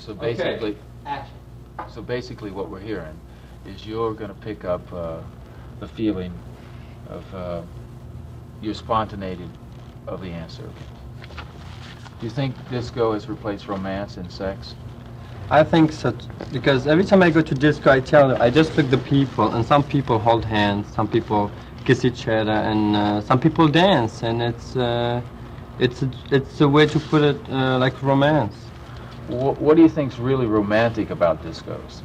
So basically, Okay. Action. so basically, what we're hearing is you're going to pick up the feeling of your spontaneity of the answer. Do you think disco has replaced romance and sex? I think so, because every time I go to disco, I just look the people, and some people hold hands, some people kiss each other, and some people dance, and it's a way to put it like romance. What do you think's really romantic about discos?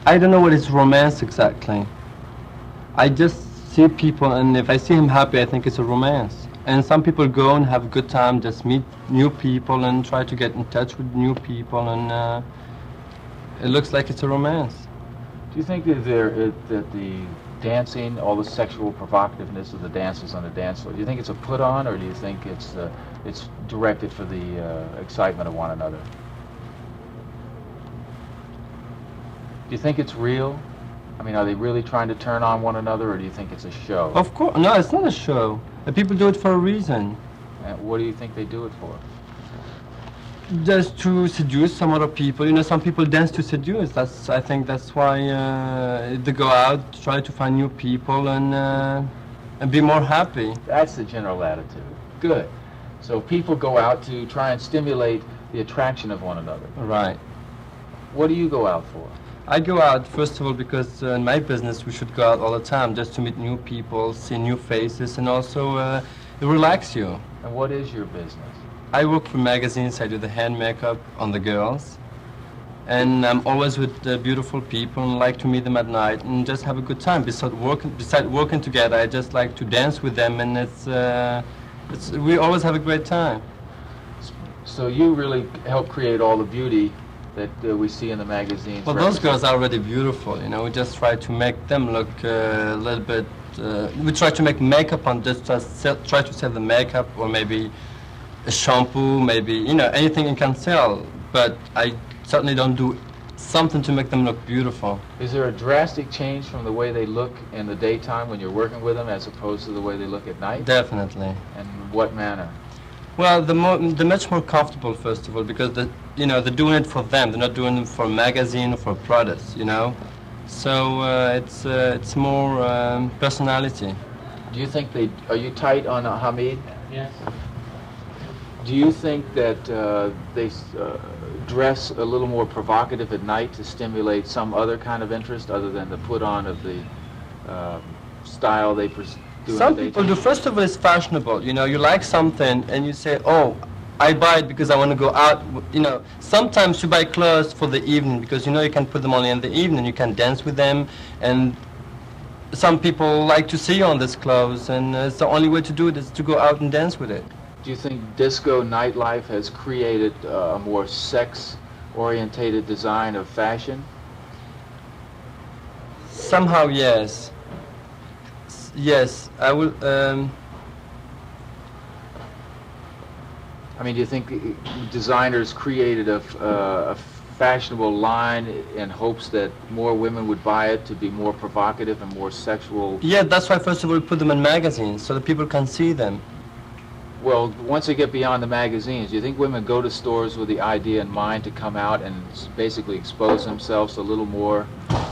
I don't know what is romance exactly. I just see people, and if I see him happy, I think it's a romance. And some people go and have a good time, just meet new people and try to get in touch with new people, and it looks like it's a romance. Do you think that that the dancing, all the sexual provocativeness of the dances on the dance floor, do you think it's a put on, or do you think it's directed for the excitement of one another? Do you think it's real? I mean, are they really trying to turn on one another, or do you think it's a show? Of course, no, it's not a show. People do it for a reason. And what do you think they do it for? Just to seduce some other people. You know, some people dance to seduce. I think that's why they go out, try to find new people, and be more happy. That's the general attitude. Good. So people go out to try and stimulate the attraction of one another. Right. What do you go out for? I go out, first of all, because in my business we should go out all the time just to meet new people, see new faces, and also relax you. And what is your business? I work for magazines. I do the hand makeup on the girls. And I'm always with beautiful people and like to meet them at night and just have a good time. Besides working together, I just like to dance with them, and we always have a great time. So you really help create all the beauty that we see in the magazines. Well, those girls are already beautiful, you know. We just try to make them look a little bit. We try to make makeup on, just try to sell the makeup, or maybe a shampoo, maybe, you know, anything you can sell. But I certainly don't do something to make them look beautiful. Is there a drastic change from the way they look in the daytime when you're working with them as opposed to the way they look at night? Definitely. And what manner? Well, they're much more comfortable, first of all, because they're doing it for them. They're not doing it for a magazine or for products, you know. So it's more personality. Do you think are you tight on HAMID? Yes. Do you think that they dress a little more provocative at night to stimulate some other kind of interest other than the put on of the style they do Some in the people daytime? do. First of all, it's fashionable. You know, you like something and you say, oh, I buy it because I want to go out. You know, sometimes you buy clothes for the evening because you know you can put them on in the evening. You can dance with them, and some people like to see you on these clothes, and it's the only way to do it is to go out and dance with it. Do you think disco nightlife has created a more sex-orientated design of fashion? Somehow, yes. Yes, I will. I mean, do you think designers created a fashionable line in hopes that more women would buy it to be more provocative and more sexual? Yeah, that's why first of all we put them in magazines so that people can see them. Well, once they get beyond the magazines, do you think women go to stores with the idea in mind to come out and basically expose themselves a little more?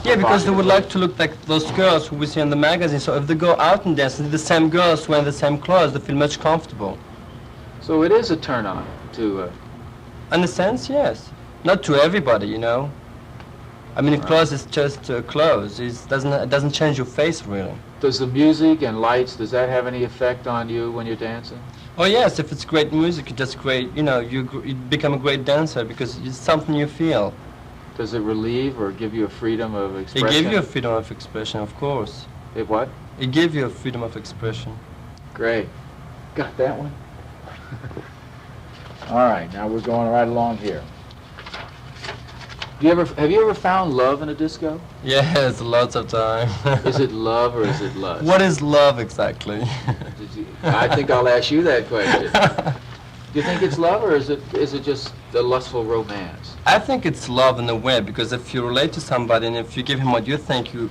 Yeah, because they would like to look like those girls who we see in the magazine. So if they go out and dance, and the same girls wearing the same clothes, they feel much comfortable. So it is a turn-on to... In a sense, yes. Not to everybody, you know. I mean, if clothes is just clothes, it doesn't change your face, really. Does the music and lights, does that have any effect on you when you're dancing? Oh yes, if it's great music, it's just great. You know, you become a great dancer because it's something you feel. Does it relieve or give you a freedom of expression? It gives you a freedom of expression, of course. It what? It gives you a freedom of expression. Great. Got that one? All right, now we're going right along here. Have you ever found love in a disco? Yes, lots of time. Is it love or is it lust? What is love exactly? I think I'll ask you that question. Do you think it's love, or is it just the lustful romance? I think it's love in a way, because if you relate to somebody and if you give him what you think you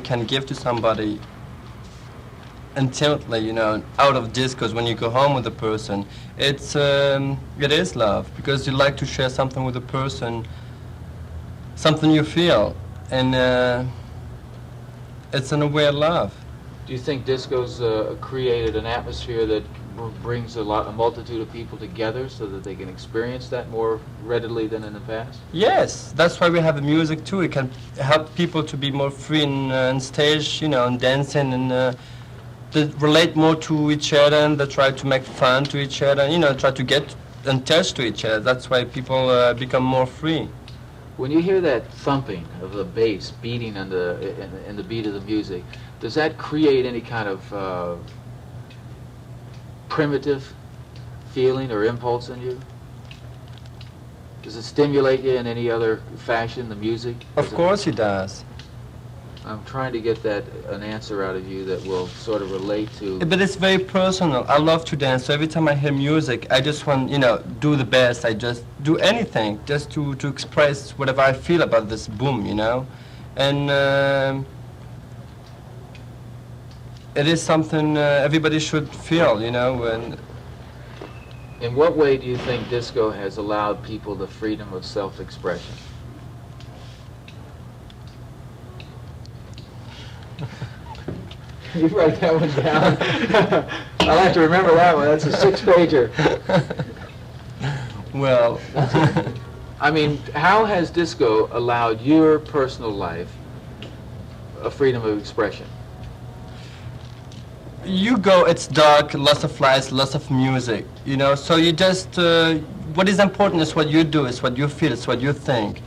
can give to somebody, intimately, you know, out of discos when you go home with a person. It is love, because you like to share something with a person, something you feel, and it's in a way love. Do you think disco's created an atmosphere that brings a multitude of people together so that they can experience that more readily than in the past? Yes, that's why we have the music too. It can help people to be more free on stage, you know, and dancing, and they relate more to each other, and they try to make fun to each other, you know, try to get in touch to each other. That's why people become more free. When you hear that thumping of the bass beating in the beat of the music, does that create any kind of primitive feeling or impulse in you? Does it stimulate you in any other fashion, the music? Of course it does. I'm trying to get an answer out of you that will sort of relate to... But it's very personal. I love to dance, so every time I hear music, I just want, you know, do the best. I just do anything just to express whatever I feel about this boom, you know? And it is something everybody should feel, you know? And in what way do you think disco has allowed people the freedom of self-expression? You write that one down. I'll have to remember that one. That's a 6-pager. Well, I mean, how has disco allowed your personal life a freedom of expression? you go, it's dark, lots of lights, lots of music, you know, so you just, what is important is what you do, it's what you feel, it's what you think.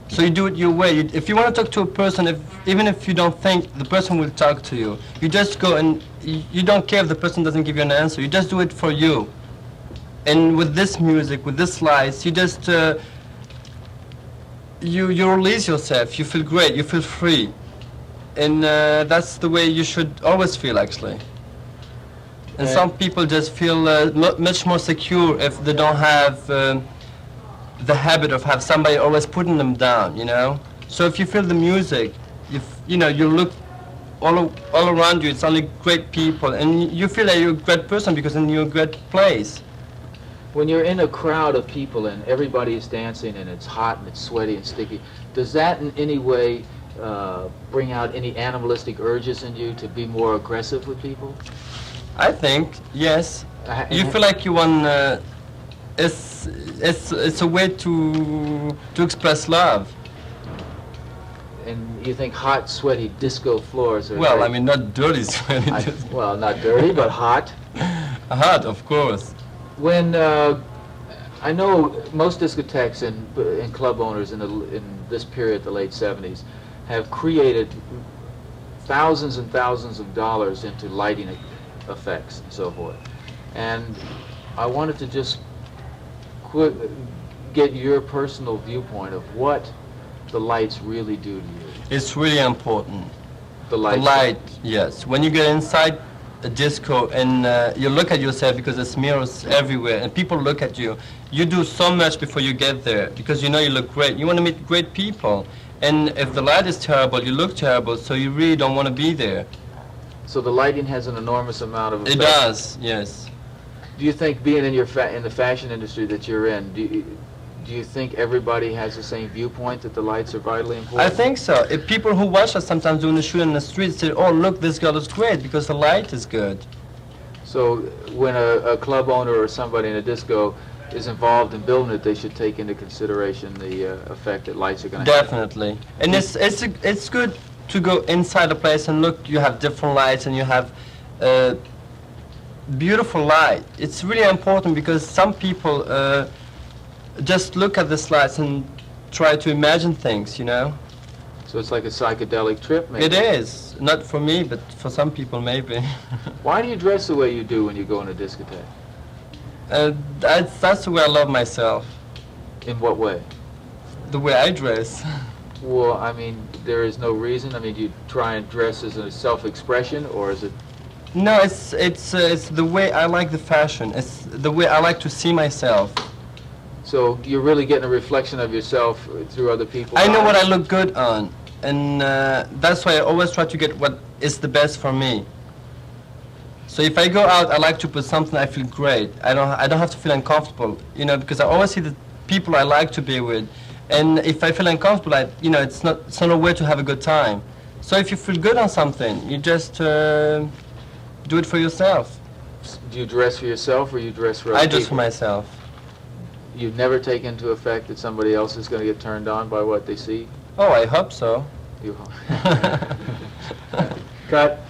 So you do it your way. If you want to talk to a person, even if you don't think, the person will talk to you. You just go and you don't care if the person doesn't give you an answer. You just do it for you. And with this music, with this lights, you just, you release yourself. You feel great. You feel free. And that's the way you should always feel, actually. And some people just feel much more secure if they don't have the habit of have somebody always putting them down, you know. So if you feel the music, you know, you look all around you, it's only great people, and you feel like you're a great person because then you're a great place. When you're in a crowd of people and everybody is dancing and it's hot and it's sweaty and sticky, does that in any way bring out any animalistic urges in you to be more aggressive with people? I think, yes. You feel like you want, it's a way to express love. And you think hot, sweaty disco floors are... Well, very, I mean, not dirty sweaty. well, not dirty, but hot. Hot, of course. When I know most discotheques and club owners in this period, the late 70s, have created thousands and thousands of dollars into lighting effects and so forth. And I wanted to just get your personal viewpoint of what the lights really do to you. It's really important. The lights. The light, yes. When you get inside a disco and you look at yourself, because there's mirrors everywhere and people look at you, you do so much before you get there because you know you look great. You want to meet great people. And if the light is terrible, you look terrible, so you really don't want to be there. So the lighting has an enormous amount of effect. It does, yes. Do you think, being in the fashion industry that you're in, do you think everybody has the same viewpoint that the lights are vitally important? I think so. If people who watch us sometimes doing a shoot in the street say, "Oh, look, this girl is great because the light is good." So when a club owner or somebody in a disco is involved in building it, they should take into consideration the effect that lights are going to have. Definitely. And it's good to go inside a place and look. You have different lights and you have beautiful light. It's really important because some people just look at the lights and try to imagine things, you know. So it's like a psychedelic trip, maybe? It is. Not for me, but for some people, maybe. Why do you dress the way you do when you go in a discotheque? That's the way I love myself. In what way? The way I dress. Well, I mean, there is no reason. I mean, do you try and dress as a self-expression, or is it... No, it's the way I like the fashion. It's the way I like to see myself. So you're really getting a reflection of yourself through other people? I know what I look good on, and that's why I always try to get what is the best for me. So if I go out, I like to put something I feel great. I don't have to feel uncomfortable, you know, because I always see the people I like to be with. And if I feel uncomfortable, it's not a way to have a good time. So if you feel good on something, you just do it for yourself. Do you dress for yourself or you dress for other I dress for people? myself. You'd never take into effect that somebody else is going to get turned on by what they see? Oh, I hope so. You Cut.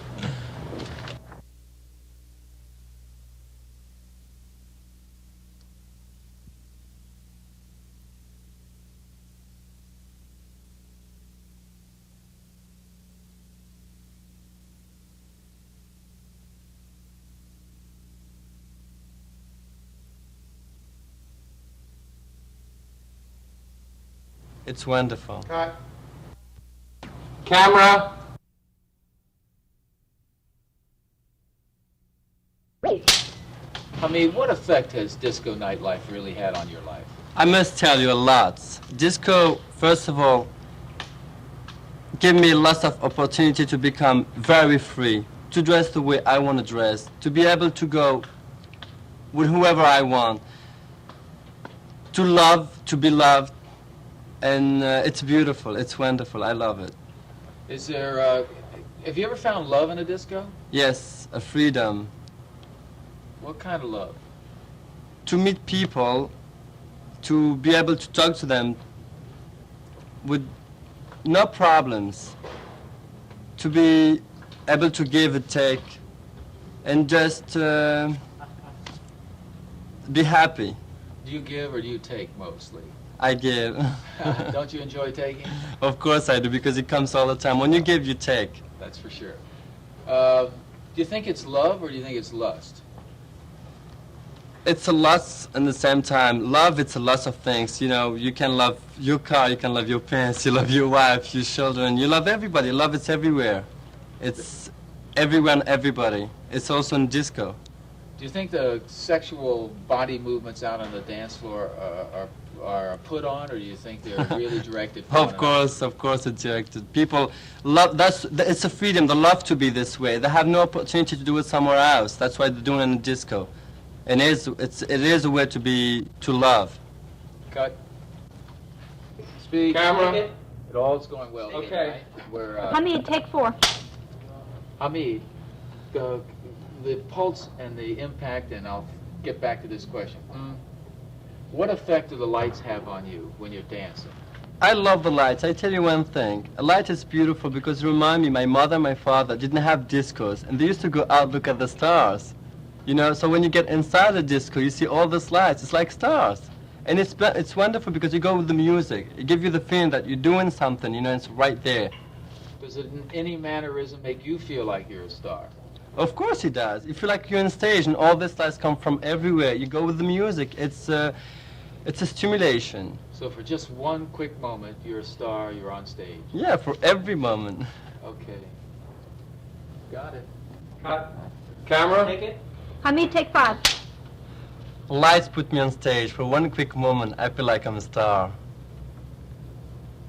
It's wonderful. Cut. Camera. HAMID, what effect has disco nightlife really had on your life? I must tell you a lot. Disco, first of all, gave me lots of opportunity to become very free, to dress the way I want to dress, to be able to go with whoever I want, to love, to be loved, and it's beautiful, it's wonderful, I love it. Is there, have you ever found love in a disco? Yes, a freedom. What kind of love? To meet people, to be able to talk to them with no problems, to be able to give and take, and just be happy. Do you give or do you take mostly? I give. Don't you enjoy taking? Of course I do, because it comes all the time. When you give, you take. That's for sure. Do you think it's love or do you think it's lust? It's a lust and the same time. Love, it's a lot of things. You know, you can love your car, you can love your parents, you love your wife, your children. You love everybody. Love, it's everywhere. It's everywhere and everybody. It's also in disco. Do you think the sexual body movements out on the dance floor are put on, or do you think they're really directed? Of course, it's directed. People love, it's a freedom, they love to be this way. They have no opportunity to do it somewhere else. That's why they're doing it in the disco. And it is a way to love. Cut. Speak. Camera. It all's going well. Okay. We're, HAMID, take 4. HAMID, the pulse and the impact, and I'll get back to this question. What effect do the lights have on you when you're dancing? I love the lights. I tell you one thing. A light is beautiful because it reminds me, my mother and my father didn't have discos, and they used to go out look at the stars. You know, so when you get inside the disco, you see all these lights. It's like stars. And it's wonderful because you go with the music. It gives you the feeling that you're doing something, you know, it's right there. Does it in any mannerism make you feel like you're a star? Of course it does. You feel like you're on stage and all these lights come from everywhere. You go with the music. It's a stimulation. So for just one quick moment, you're a star, you're on stage. Yeah, for every moment. Okay. Got it. Cut. Camera. Take it. HAMID, take 5. Lights put me on stage. For one quick moment, I feel like I'm a star.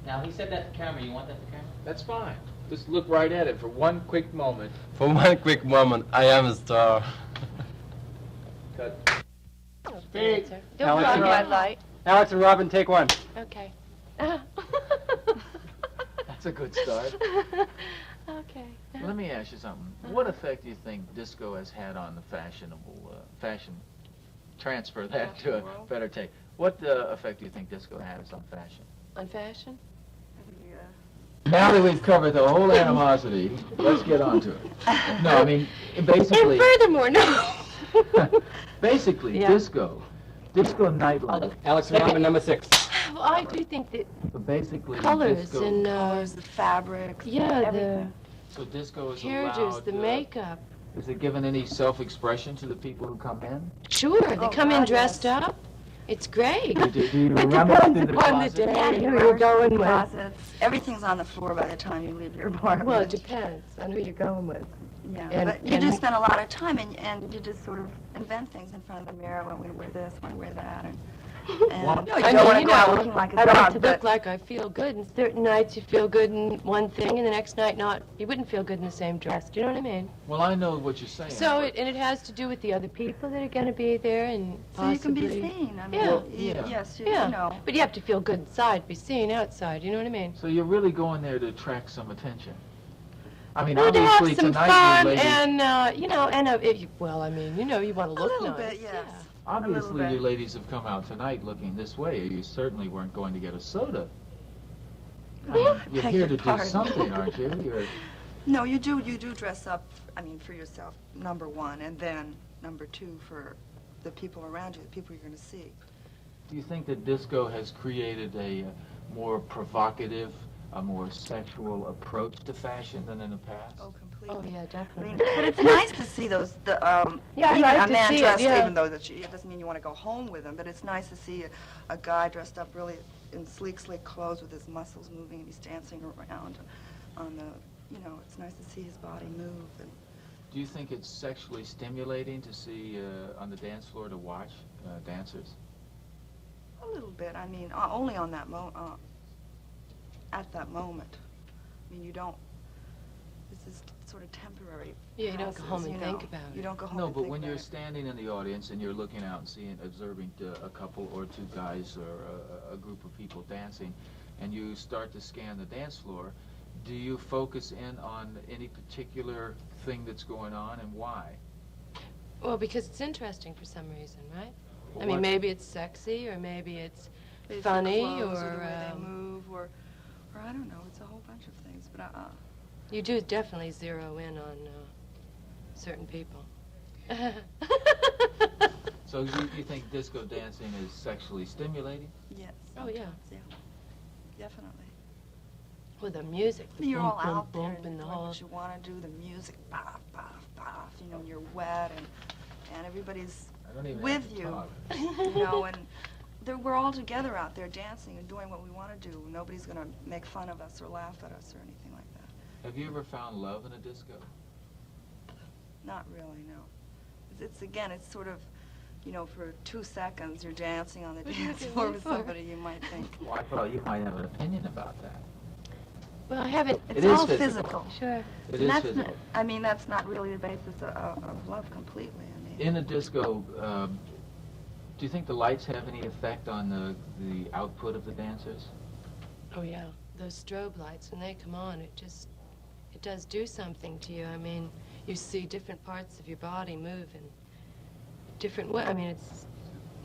Now, he said that to camera. You want that to camera? That's fine. Just look right at it for one quick moment. For one quick moment, I am a star. Cut. Speak. Don't Alex run and my Rob. light. Alex and Robin, take 1. Okay. That's a good start. Okay. Let me ask you something. What effect do you think disco has had on the fashionable fashion? Transfer that to a better take. What effect do you think disco has on fashion? On fashion? Now that we've covered the whole animosity, let's get on to it. No, I mean, basically... And furthermore, no. Basically, Yeah. disco nightlife. Alex and Robin, number 6. Well, I do think that But basically, colors disco, and, The fabrics. yeah, everything. so disco is the hairdos, allowed. the makeup. Is it given any self-expression to the people who come in? Sure, they Oh, come in God, dressed yes. up. It's great. Do you It rummage depends through the upon the closet? day who you're going with. Closets. Everything's on the floor by the time you leave your apartment. Well, it depends on who you're going with. Yeah, and- but you and- just spend a lot of time and you just sort of invent things in front of the mirror. When we wear this, when we wear that. And And Well, no, you I don't want mean, to go out looking like a I like dog, to but look like I feel good, and certain nights you feel good in one thing, and the next night not. You wouldn't feel good in the same dress. Do you know what I mean? Well, I know what you're saying. So but- it has to do with the other people that are going to be there, and so you can possibly. be seen. I mean, Yeah. Well, yeah. yes, you Yeah. know. But you have to feel good inside, be seen outside. You know what I mean? So you're really going there to attract some attention. I mean, Well, to have obviously some tonight fun, you ladies, and you know, and if you, well, I mean, you know, you want to A look little nice. bit, yes. obviously bit. you ladies have come out tonight looking this way. You certainly weren't going to get a soda. I mean, you're Beg here your to do pardon. something, aren't you? You're, No, you do dress up, I mean, for yourself, number one, and then number two for the people around you, the people you're going to see. do you think that disco has created a more provocative, a more sexual approach to fashion than in the past? Oh, completely. Oh yeah, I definitely. mean, but it's nice to see those, Yeah, I even like a to man see it, dressed, yeah. even though it doesn't mean you want to go home with him, but it's nice to see a guy dressed up really in sleek clothes with his muscles moving, and he's dancing around on the, you know, it's nice to see his body move. And Do you think it's sexually stimulating to see on the dance floor to watch dancers? a little bit, I mean, only on that at that moment. I mean, you don't, this is sort of temporary. Yeah, you don't go passes, home and you think know. about You it. don't go home No, and but think when about you're it. standing in the audience and you're looking out and seeing, observing a couple or two guys or a group of people dancing, and you start to scan the dance floor, do you focus in on any particular thing that's going on and why? Well, because it's interesting for some reason, right? Well, I mean, what- maybe it's sexy, or maybe it's Maybe funny, the clothes or the way they move, or I don't know. It's a whole bunch of things, but you do definitely zero in on certain people. So you think disco dancing is sexually stimulating? yes. Oh, yeah. sometimes, yeah, definitely. With the music, the You're all bump, bump, out there bump, and and the doing whole. what you want to do. The music, boff, boff, boff. You know, you're wet, and everybody's I don't even with have to you. talk. You know, and we're all together out there dancing and doing what we want to do. Nobody's going to make fun of us or laugh at us or anything like that. Have you ever found love in a disco? Not really, no. It's again, it's sort of, you know, for 2 seconds you're dancing on the What do you dance do floor it with for? somebody you might think. Well, I thought you might have an opinion about that. Well, I haven't. It It's is all physical. physical. Sure. It And is that's physical. I mean, that's not really the basis of love completely. I mean, In a disco, do you think the lights have any effect on the output of the dancers? Oh yeah, those strobe lights when they come on, it does do something to you. I mean, you see different parts of your body move in different way. I mean, it's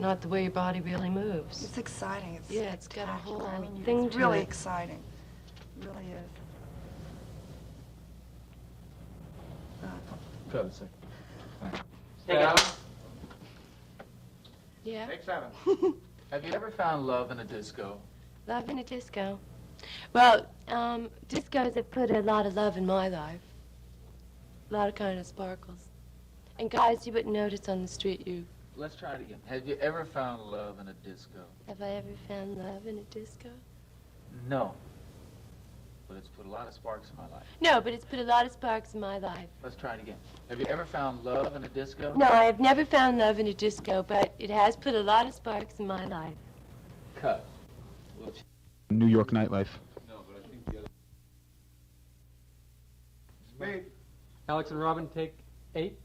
not the way your body really moves. it's exciting. It's Yeah, it's got a spectacular. whole I mean, thing it's to really it. exciting. It really is. Cut a second. Take it. Yeah, Take 7. Have you ever found love in a disco? love in a disco. Well, discos have put a lot of love in my life. A lot of kind of sparkles. And guys you wouldn't notice on the street, you. Let's try it again. Have you ever found love in a disco? Have I ever found love in a disco? No. But it's put a lot of sparks in my life. No, but it's put a lot of sparks in my life. Let's try it again. Have you ever found love in a disco? No, I have never found love in a disco, but it has put a lot of sparks in my life. Cut. New York nightlife. Speed. Alex and Robin, take 8.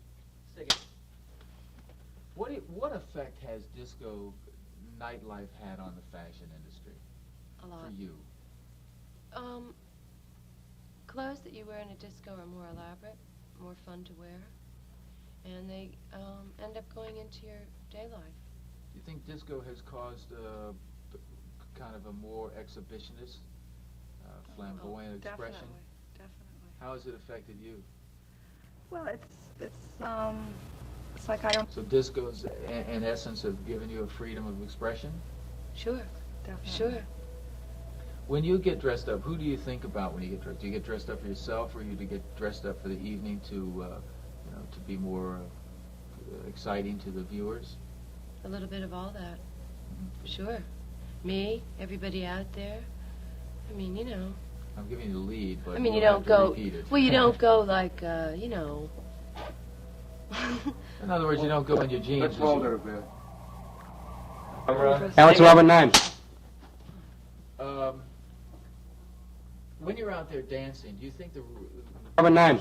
What effect has disco nightlife had on the fashion industry A lot. for you? Clothes that you wear in a disco are more elaborate, more fun to wear, and they end up going into your day life. Do you think disco has caused kind of a more exhibitionist, flamboyant expression? Definitely. How has it affected you? Well, it's like I don't. So discos, in essence, have given you a freedom of expression? Sure, Definitely. sure. When you get dressed up, who do you think about when you get dressed? Do you get dressed up for yourself, or do you get dressed up for the evening to be more exciting to the viewers? A little bit of all that. Sure. Me, everybody out there. I mean, you know. I'm giving you the lead, but I mean, you you'll don't have to go. repeat it. Well, you don't go like, you know. In other words, you don't go in your jeans. Let's hold her a bit. Alex and Robin, 9. When you're out there dancing, do you think the Robin, 9.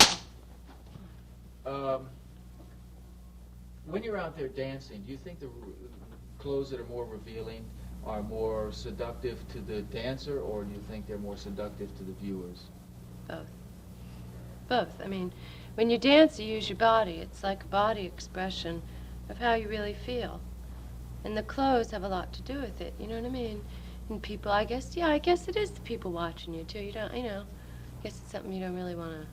when you're out there dancing, do you think the clothes that are more revealing are more seductive to the dancer, or do you think they're more seductive to the viewers? Both. Both. I mean, when you dance, you use your body. It's like a body expression of how you really feel. And the clothes have a lot to do with it, you know what I mean? And people, I guess it is the people watching you, too. You don't, I guess it's something you don't really want to...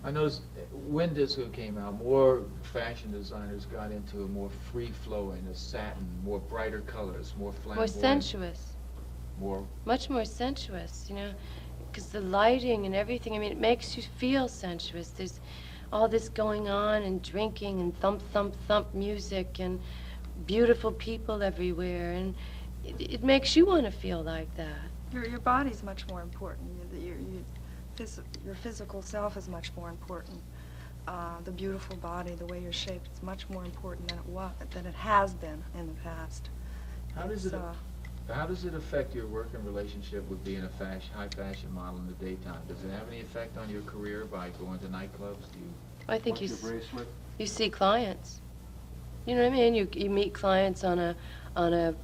I noticed when disco came out, more fashion designers got into a more free-flowing, a satin, more brighter colors, more More flamboyant. sensuous. More. Much more sensuous, because the lighting and everything, I mean, it makes you feel sensuous. There's all this going on and drinking and thump, thump, thump music and beautiful people everywhere, and it makes you want to feel like that. Your body's much more important. Your physical self is much more important. The beautiful body, the way you're shaped, is much more important than it has been in the past. How does it affect your work and relationship with being a high fashion model in the daytime? Does it have any effect on your career by going to nightclubs? I think you see clients. You know what I mean? You meet clients on a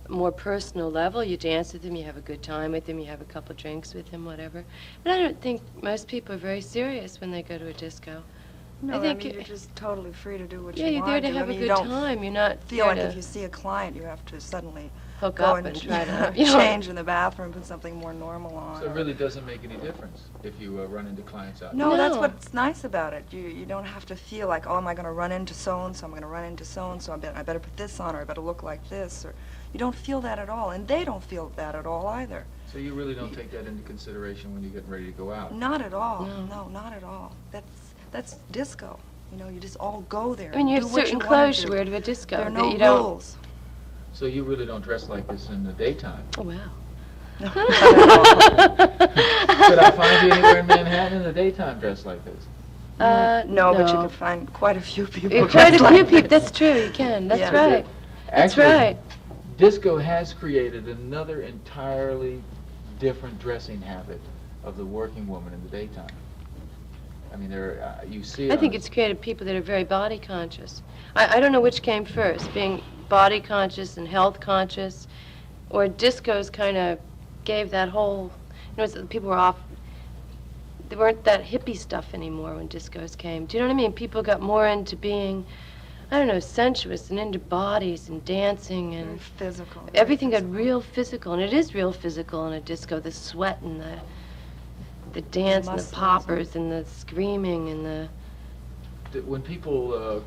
more personal level. You dance with them, you have a good time with them, you have a couple drinks with them, whatever. But I don't think most people are very serious when they go to a disco. No, I think you're just totally free to do what yeah, you you're want there to have a good time. You're not feel there like to if you see a client, you have to suddenly hook go up and and try to change in the bathroom, put something more normal on. So it really doesn't make any difference if you run into clients out No, there. that's what's nice about it. You don't have to feel like, oh, am I going to run into so-and-so, I'm going to run into so-and-so, I better put this on, or I better look like this, or you don't feel that at all, and they don't feel that at all either. So you really don't take that into consideration when you get ready to go out? Not at all. No, not at all. That's disco. You just all go there. I mean, you do have what certain you clothes wanna you wear do. to a disco There are that no you don't. rules. So you really don't dress like this in the daytime? Oh, wow. No. Could I find you anywhere in Manhattan in the daytime dressed like this? No, but you can find quite a few people. Quite a dressed few like people. this. That's true. You can. That's Yeah. right. That's Actually, right. disco has created another entirely different dressing habit of the working woman in the daytime. I mean, you see it. I think it's created people that are very body conscious. I don't know which came first, being body conscious and health conscious, or discos kind of gave that whole, people were off, they weren't that hippie stuff anymore when discos came. Do you know what I mean? People got more into being, I don't know, sensuous and into bodies and dancing and Very physical. everything got real physical, and it is real physical in a disco, the sweat and the dance and the muscles. poppers and the screaming and the... When people,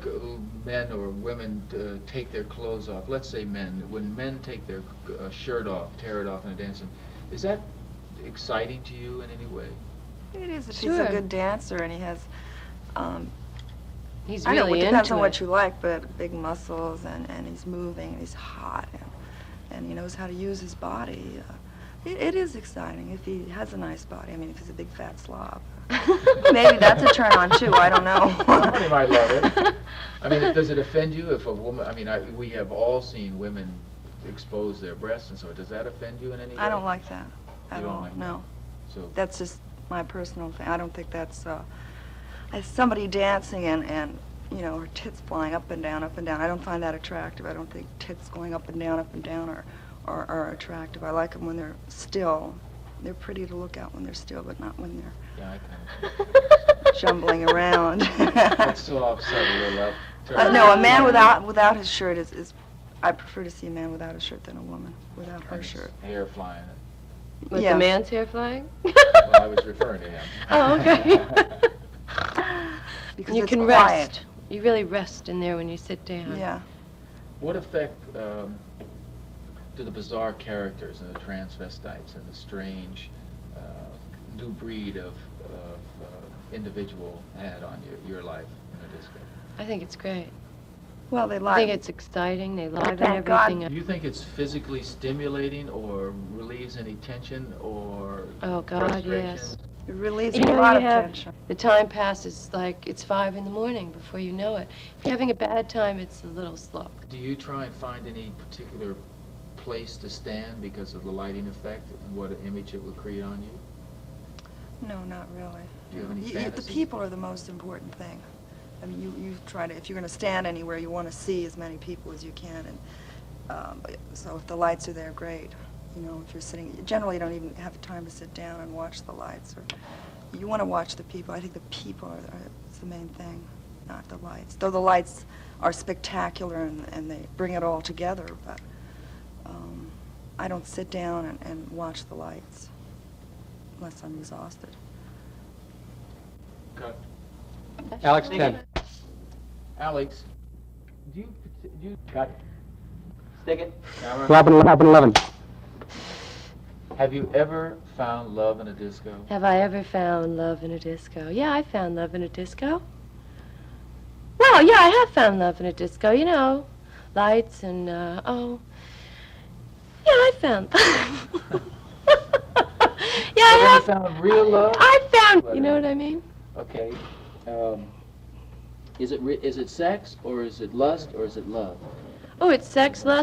men or women, take their clothes off, let's say men, when men take their shirt off, tear it off in a dancing, is that exciting to you in any way? It is if Sure. he's a good dancer and he has, He's I know, really it depends into on it. what you like, but big muscles and he's moving and he's hot and he knows how to use his body. It is exciting if he has a nice body. I mean, if he's a big fat slob. Maybe that's a turn on too, I don't know. Somebody might love it. I mean, does it offend you if a woman, I mean, we have all seen women expose their breasts and so, does that offend you in any way? I don't like that at You don't all, like no. So, That's just my personal thing. I don't think that's, as somebody dancing and her tits flying up and down, I don't find that attractive. I don't think tits going up and down are attractive. I like them when they're still. They're pretty to look at when they're still, but not when they're yeah, I kind of. jumbling around. Let's still offset a little up. No, a man without his shirt is. I prefer to see a man without a shirt than a woman without her shirt. Hair flying. With Yeah. the man's hair flying? Well, I was referring to him. Oh, okay. Because You it's can quiet. rest. You really rest in there when you sit down. Yeah. What effect do the bizarre characters and the transvestites and the strange new breed of individual had on your life in the disco? I think it's great. Well, they I like. think it's exciting. They liven Thank God. everything Do up. you think it's physically stimulating or relieves any tension or Oh, God, frustration? yes. It relieves You a know, lot you of have- tension. The time passes like it's 5 in the morning before you know it. If you're having a bad time, it's a little slow. Do you try and find any particular place to stand because of the lighting effect and what an image it will create on you? No, not really. Do you have any The fantasies? people are the most important thing. I mean, you try to, if you're going to stand anywhere, you want to see as many people as you can. And so if the lights are there, great. You know, if you're sitting, generally you don't even have time to sit down and watch the lights. Or you want to watch the people. I think the people are it's the main thing, not the lights. Though the lights are spectacular and they bring it all together, but I don't sit down and watch the lights unless I'm exhausted. Cut. Alex, 10. Alex, do you cut? Stick it. Camera. 11. Have you ever found love in a disco? Have I ever found love in a disco? Yeah, I found love in a disco. Well, yeah, I have found love in a disco, you know. Lights and, oh. Yeah, I found... yeah, I Have you have... ever found real love? I found... You know what I mean? Okay. Is it sex, or is it lust, or is it love? Oh, it's sex, lust,